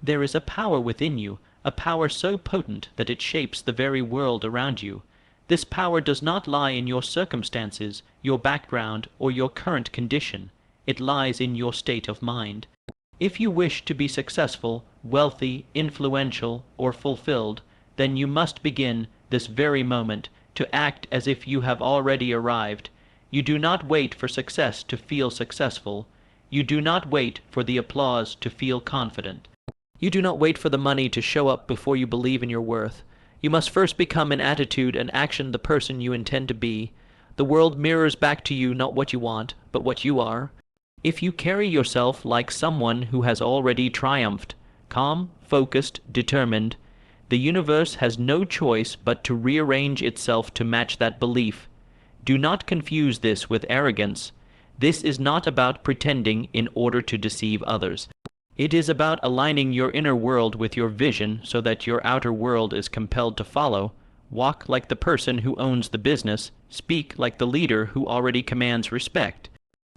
There is a power within you, a power so potent that it shapes the very world around you. This power does not lie in your circumstances, your background, or your current condition. It lies in your state of mind. If you wish to be successful, wealthy, influential, or fulfilled, then you must begin, this very moment, to act as if you have already arrived. You do not wait for success to feel successful. You do not wait for the applause to feel confident. You do not wait for the money to show up before you believe in your worth. You must first become in attitude and action the person you intend to be. The world mirrors back to you not what you want, but what you are. If you carry yourself like someone who has already triumphed, calm, focused, determined, the universe has no choice but to rearrange itself to match that belief. Do not confuse this with arrogance. This is not about pretending in order to deceive others. It is about aligning your inner world with your vision so that your outer world is compelled to follow. Walk like the person who owns the business. Speak like the leader who already commands respect.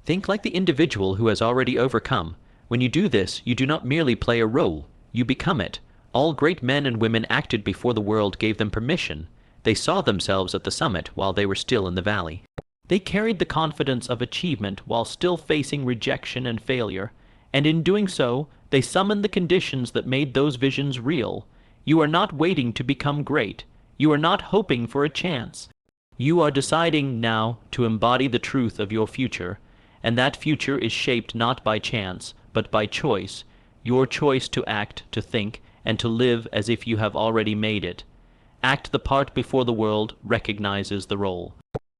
Think like the individual who has already overcome. When you do this, you do not merely play a role. You become it. All great men and women acted before the world gave them permission. They saw themselves at the summit while they were still in the valley. They carried the confidence of achievement while still facing rejection and failure. And in doing so, they summoned the conditions that made those visions real. You are not waiting to become great. You are not hoping for a chance. You are deciding now to embody the truth of your future, and that future is shaped not by chance, but by choice, your choice to act, to think, and to live as if you have already made it. Act the part before the world recognizes the role.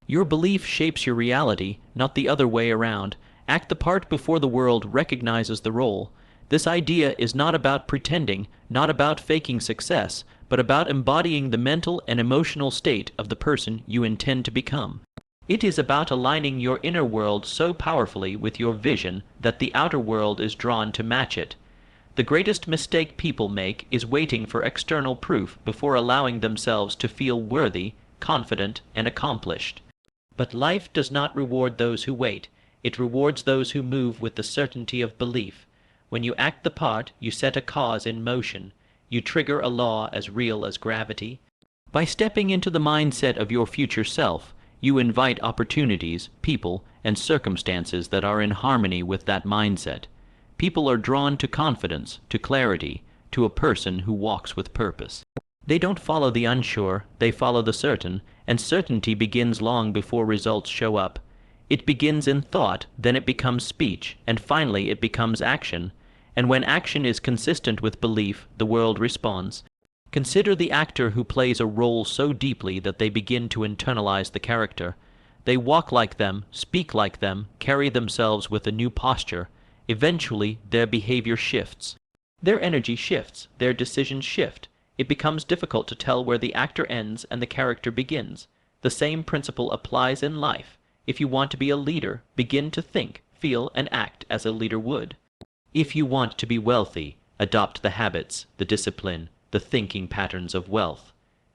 Your belief shapes your reality, not the other way around. Act the part before the world recognizes the role. This idea is not about pretending, not about faking success, but about embodying the mental and emotional state of the person you intend to become. It is about aligning your inner world so powerfully with your vision that the outer world is drawn to match it. The greatest mistake people make is waiting for external proof before allowing themselves to feel worthy, confident, and accomplished. But life does not reward those who wait. It rewards those who move with the certainty of belief. When you act the part, you set a cause in motion. You trigger a law as real as gravity. By stepping into the mindset of your future self, you invite opportunities, people, and circumstances that are in harmony with that mindset. People are drawn to confidence, to clarity, to a person who walks with purpose. They don't follow the unsure, they follow the certain, and certainty begins long before results show up. It begins in thought, then it becomes speech, and finally it becomes action. And when action is consistent with belief, the world responds. Consider the actor who plays a role so deeply that they begin to internalize the character. They walk like them, speak like them, carry themselves with a new posture. Eventually, their behavior shifts. Their energy shifts, their decisions shift. It becomes difficult to tell where the actor ends and the character begins. The same principle applies in life. If you want to be a leader, begin to think, feel, and act as a leader would. If you want to be wealthy, adopt the habits, the discipline, the thinking patterns of wealth.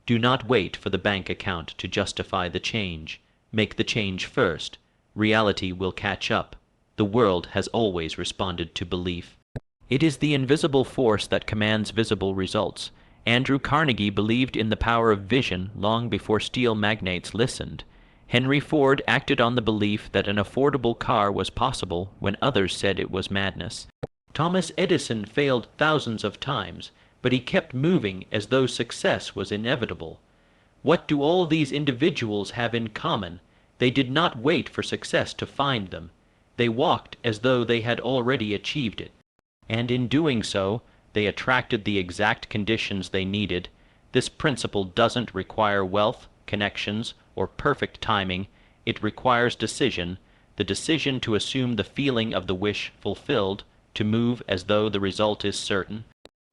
Do not wait for the bank account to justify the change. Make the change first. Reality will catch up. The world has always responded to belief. It is the invisible force that commands visible results. Andrew Carnegie believed in the power of vision long before steel magnates listened. Henry Ford acted on the belief that an affordable car was possible when others said it was madness. Thomas Edison failed thousands of times, but he kept moving as though success was inevitable. What do all these individuals have in common? They did not wait for success to find them. They walked as though they had already achieved it. And in doing so, they attracted the exact conditions they needed. This principle doesn't require wealth, connections, or perfect timing. It requires decision, the decision to assume the feeling of the wish fulfilled, to move as though the result is certain.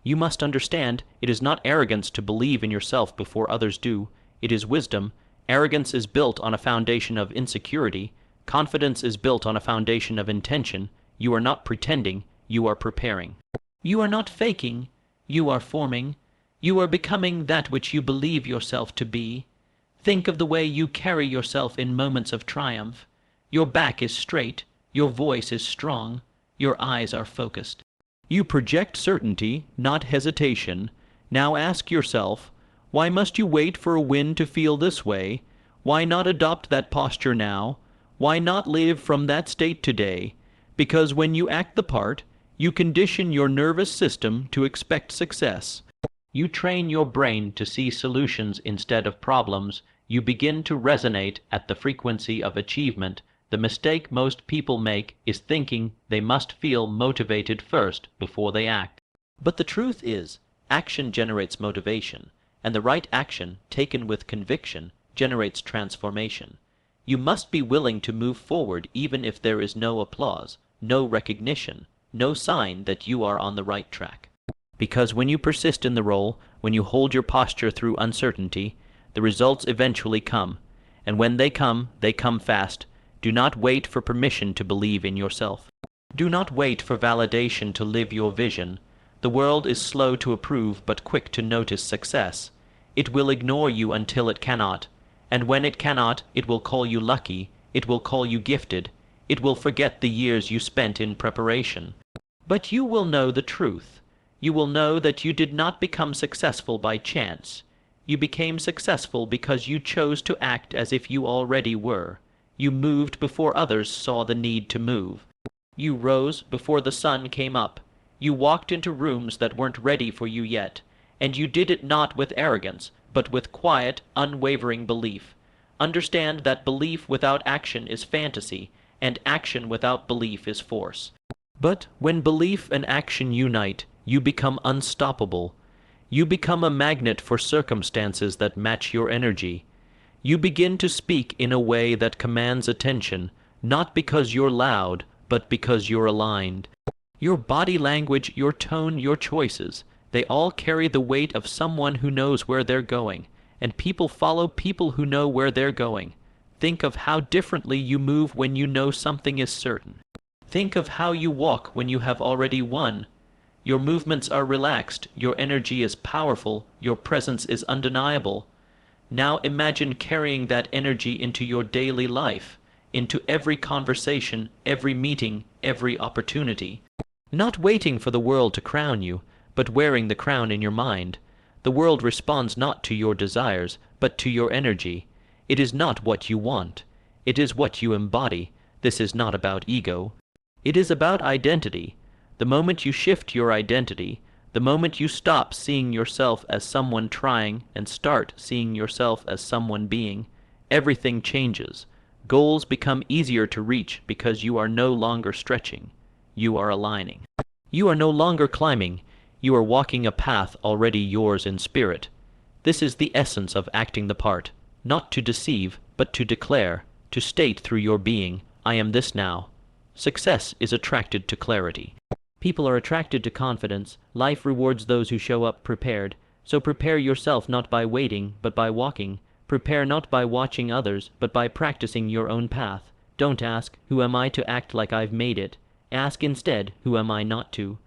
You must understand, it is not arrogance to believe in yourself before others do. It is wisdom. Arrogance is built on a foundation of insecurity. Confidence is built on a foundation of intention. You are not pretending, you are preparing. You are not faking, you are forming. You are becoming that which you believe yourself to be. Think of the way you carry yourself in moments of triumph. Your back is straight, your voice is strong, your eyes are focused. You project certainty, not hesitation. Now ask yourself, why must you wait for a wind to feel this way? Why not adopt that posture now? Why not live from that state today? Because when you act the part, you condition your nervous system to expect success. You train your brain to see solutions instead of problems. You begin to resonate at the frequency of achievement. The mistake most people make is thinking they must feel motivated first before they act. But the truth is, action generates motivation, and the right action, taken with conviction, generates transformation. You must be willing to move forward even if there is no applause, no recognition, no sign that you are on the right track. Because when you persist in the role, when you hold your posture through uncertainty, the results eventually come, and when they come fast. Do not wait for permission to believe in yourself. Do not wait for validation to live your vision. The world is slow to approve but quick to notice success. It will ignore you until it cannot, and when it cannot, it will call you lucky, it will call you gifted, it will forget the years you spent in preparation. But you will know the truth. You will know that you did not become successful by chance. You became successful because you chose to act as if you already were. You moved before others saw the need to move. You rose before the sun came up. You walked into rooms that weren't ready for you yet, and you did it not with arrogance, but with quiet, unwavering belief. Understand that belief without action is fantasy, and action without belief is force. But when belief and action unite, you become unstoppable. You become a magnet for circumstances that match your energy. You begin to speak in a way that commands attention, not because you're loud, but because you're aligned. Your body language, your tone, your choices, they all carry the weight of someone who knows where they're going, and people follow people who know where they're going. Think of how differently you move when you know something is certain. Think of how you walk when you have already won. Your movements are relaxed, your energy is powerful, your presence is undeniable. Now imagine carrying that energy into your daily life, into every conversation, every meeting, every opportunity. Not waiting for the world to crown you, but wearing the crown in your mind. The world responds not to your desires, but to your energy. It is not what you want. It is what you embody. This is not about ego. It is about identity. The moment you shift your identity, the moment you stop seeing yourself as someone trying and start seeing yourself as someone being, everything changes. Goals become easier to reach because you are no longer stretching. You are aligning. You are no longer climbing. You are walking a path already yours in spirit. This is the essence of acting the part, not to deceive, but to declare, to state through your being, I am this now. Success is attracted to clarity. People are attracted to confidence. Life rewards those who show up prepared. So prepare yourself not by waiting, but by walking. Prepare not by watching others, but by practicing your own path. Don't ask, who am I to act like I've made it? Ask instead, who am I not to?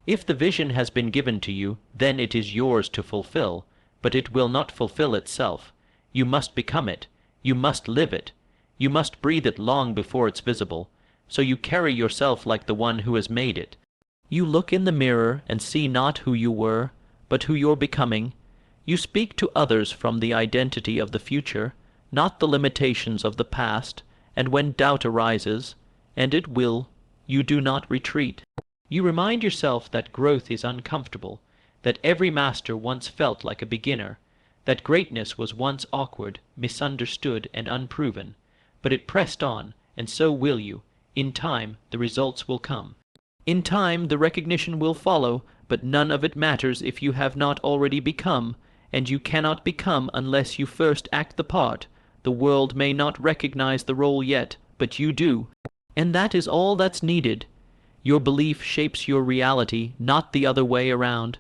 If the vision has been given to you, then it is yours to fulfill, but it will not fulfill itself. You must become it. You must live it. You must breathe it long before it's visible. So you carry yourself like the one who has made it. You look in the mirror and see not who you were, but who you're becoming. You speak to others from the identity of the future, not the limitations of the past, and when doubt arises, and it will, you do not retreat. You remind yourself that growth is uncomfortable, that every master once felt like a beginner, that greatness was once awkward, misunderstood, and unproven, but it pressed on, and so will you. In time, the results will come. In time, the recognition will follow, but none of it matters if you have not already become, and you cannot become unless you first act the part. The world may not recognize the role yet, but you do. And that is all that's needed. Your belief shapes your reality, not the other way around.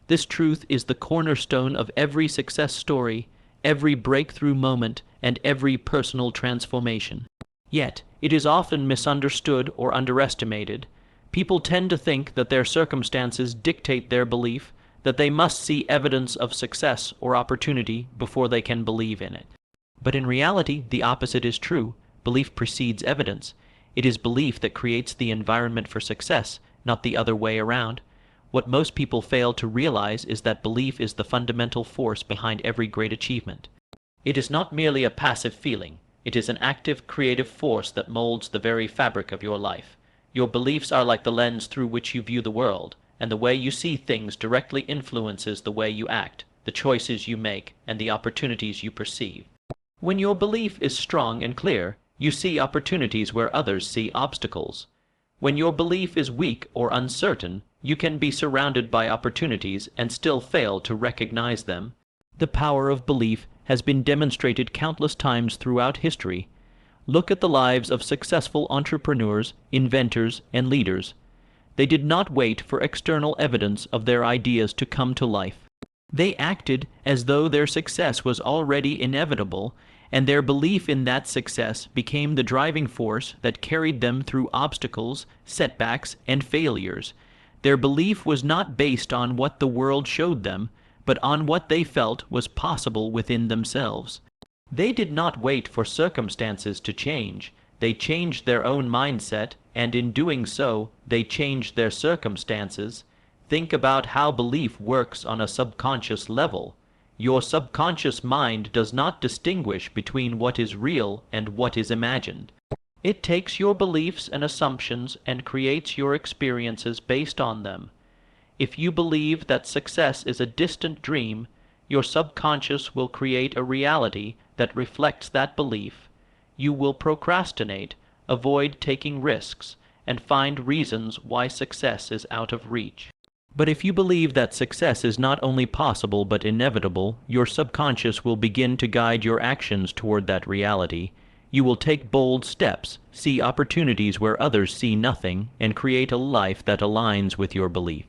This truth is the cornerstone of every success story, every breakthrough moment, and every personal transformation. Yet, it is often misunderstood or underestimated. People tend to think that their circumstances dictate their belief, that they must see evidence of success or opportunity before they can believe in it. But in reality, the opposite is true. Belief precedes evidence. It is belief that creates the environment for success, not the other way around. What most people fail to realize is that belief is the fundamental force behind every great achievement. It is not merely a passive feeling. It is an active, creative force that molds the very fabric of your life. Your beliefs are like the lens through which you view the world, and the way you see things directly influences the way you act, the choices you make, and the opportunities you perceive. When your belief is strong and clear, you see opportunities where others see obstacles. When your belief is weak or uncertain, you can be surrounded by opportunities and still fail to recognize them. The power of belief has been demonstrated countless times throughout history. Look at the lives of successful entrepreneurs, inventors, and leaders. They did not wait for external evidence of their ideas to come to life. They acted as though their success was already inevitable, and their belief in that success became the driving force that carried them through obstacles, setbacks, and failures. Their belief was not based on what the world showed them, but on what they felt was possible within themselves. They did not wait for circumstances to change. They changed their own mindset, and in doing so, they changed their circumstances. Think about how belief works on a subconscious level. Your subconscious mind does not distinguish between what is real and what is imagined. It takes your beliefs and assumptions and creates your experiences based on them. If you believe that success is a distant dream, your subconscious will create a reality that reflects that belief. You will procrastinate, avoid taking risks, and find reasons why success is out of reach. But if you believe that success is not only possible but inevitable, your subconscious will begin to guide your actions toward that reality. You will take bold steps, see opportunities where others see nothing, and create a life that aligns with your belief.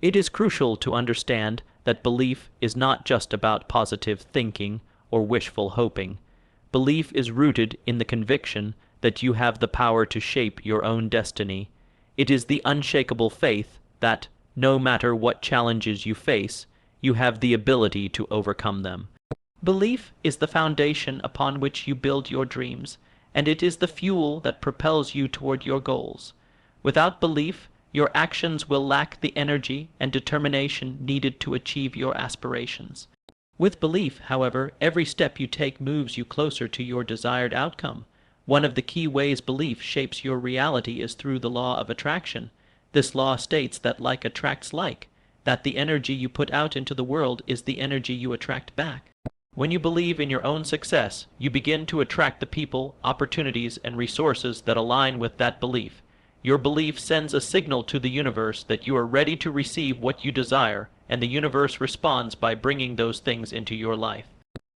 It is crucial to understand that belief is not just about positive thinking or wishful hoping. Belief is rooted in the conviction that you have the power to shape your own destiny. It is the unshakable faith that, no matter what challenges you face, you have the ability to overcome them. Belief is the foundation upon which you build your dreams, and it is the fuel that propels you toward your goals. Without belief, your actions will lack the energy and determination needed to achieve your aspirations. With belief, however, every step you take moves you closer to your desired outcome. One of the key ways belief shapes your reality is through the law of attraction. This law states that like attracts like, that the energy you put out into the world is the energy you attract back. When you believe in your own success, you begin to attract the people, opportunities, and resources that align with that belief. Your belief sends a signal to the universe that you are ready to receive what you desire, and the universe responds by bringing those things into your life.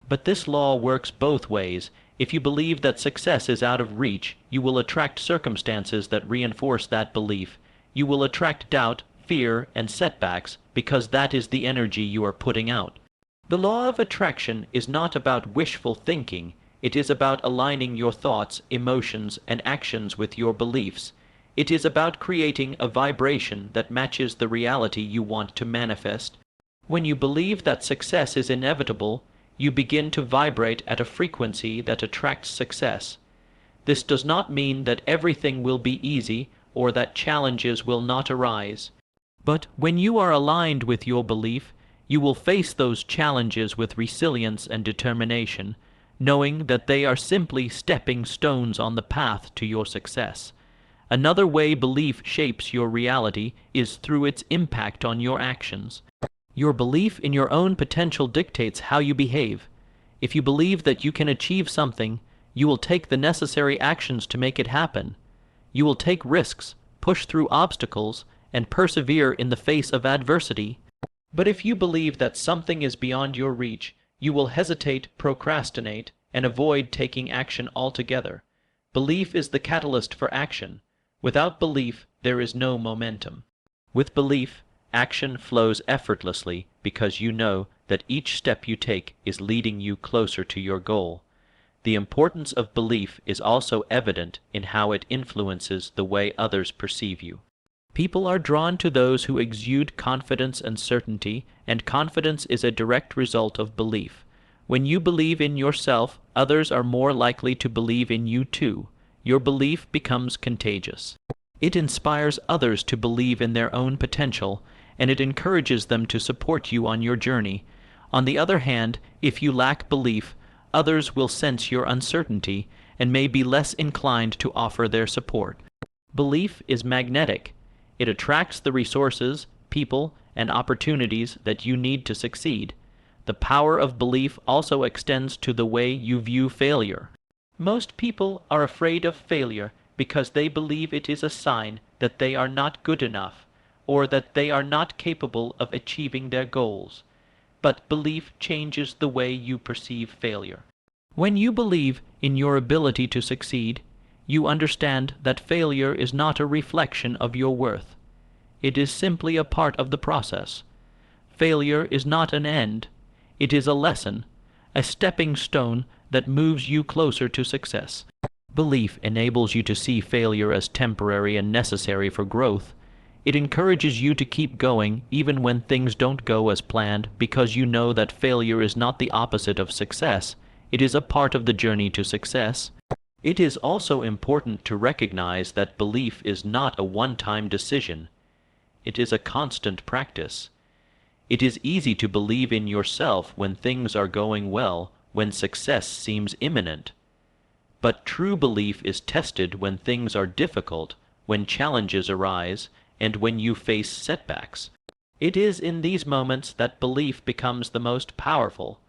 But this law works both ways. If you believe that success is out of reach, you will attract circumstances that reinforce that belief. You will attract doubt, fear, and setbacks because that is the energy you are putting out. The law of attraction is not about wishful thinking. It is about aligning your thoughts, emotions, and actions with your beliefs. It is about creating a vibration that matches the reality you want to manifest. When you believe that success is inevitable, you begin to vibrate at a frequency that attracts success. This does not mean that everything will be easy or that challenges will not arise. But when you are aligned with your belief, you will face those challenges with resilience and determination, knowing that they are simply stepping stones on the path to your success. Another way belief shapes your reality is through its impact on your actions. Your belief in your own potential dictates how you behave. If you believe that you can achieve something, you will take the necessary actions to make it happen. You will take risks, push through obstacles, and persevere in the face of adversity. But if you believe that something is beyond your reach, you will hesitate, procrastinate, and avoid taking action altogether. Belief is the catalyst for action. Without belief, there is no momentum. With belief, action flows effortlessly because you know that each step you take is leading you closer to your goal. The importance of belief is also evident in how it influences the way others perceive you. People are drawn to those who exude confidence and certainty, and confidence is a direct result of belief. When you believe in yourself, others are more likely to believe in you too. Your belief becomes contagious. It inspires others to believe in their own potential, and it encourages them to support you on your journey. On the other hand, if you lack belief, others will sense your uncertainty and may be less inclined to offer their support. Belief is magnetic. It attracts the resources, people, and opportunities that you need to succeed. The power of belief also extends to the way you view failure. Most people are afraid of failure because they believe it is a sign that they are not good enough, or that they are not capable of achieving their goals. But belief changes the way you perceive failure. When you believe in your ability to succeed, you understand that failure is not a reflection of your worth. It is simply a part of the process. Failure is not an end. It is a lesson, a stepping stone that moves you closer to success. Belief enables you to see failure as temporary and necessary for growth. It encourages you to keep going even when things don't go as planned, because you know that failure is not the opposite of success. It is a part of the journey to success. It is also important to recognize that belief is not a one-time decision. It is a constant practice. It is easy to believe in yourself when things are going well, when success seems imminent. But true belief is tested when things are difficult, when challenges arise, and when you face setbacks. It is in these moments that belief becomes the most powerful.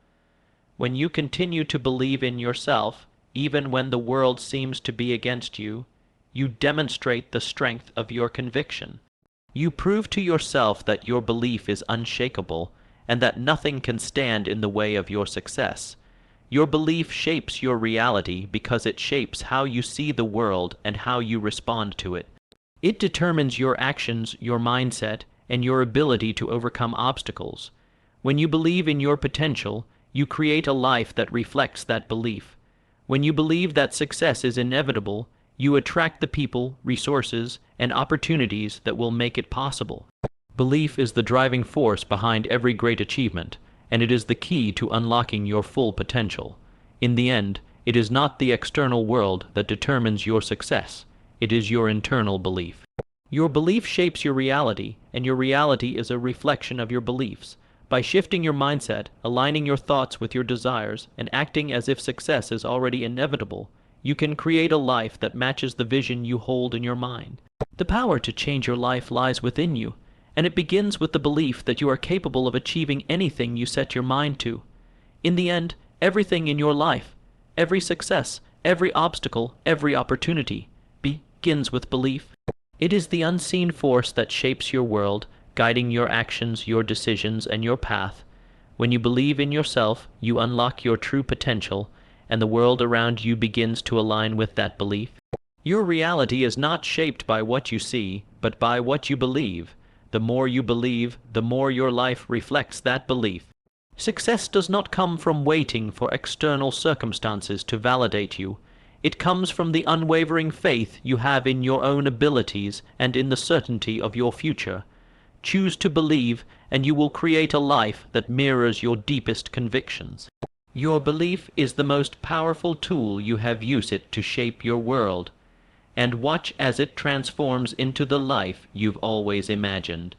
When you continue to believe in yourself, even when the world seems to be against you, you demonstrate the strength of your conviction. You prove to yourself that your belief is unshakable, and that nothing can stand in the way of your success. Your belief shapes your reality because it shapes how you see the world and how you respond to it. It determines your actions, your mindset, and your ability to overcome obstacles. When you believe in your potential, you create a life that reflects that belief. When you believe that success is inevitable, you attract the people, resources, and opportunities that will make it possible. Belief is the driving force behind every great achievement, and it is the key to unlocking your full potential. In the end, it is not the external world that determines your success. It is your internal belief. Your belief shapes your reality, and your reality is a reflection of your beliefs. By shifting your mindset, aligning your thoughts with your desires, and acting as if success is already inevitable, you can create a life that matches the vision you hold in your mind. The power to change your life lies within you, and it begins with the belief that you are capable of achieving anything you set your mind to. In the end, everything in your life, every success, every obstacle, every opportunity, begins with belief. It is the unseen force that shapes your world, guiding your actions, your decisions, and your path. When you believe in yourself, you unlock your true potential, and the world around you begins to align with that belief. Your reality is not shaped by what you see, but by what you believe. The more you believe, the more your life reflects that belief. Success does not come from waiting for external circumstances to validate you. It comes from the unwavering faith you have in your own abilities and in the certainty of your future. Choose to believe, and you will create a life that mirrors your deepest convictions. Your belief is the most powerful tool you have. Use it to shape your world, and watch as it transforms into the life you've always imagined.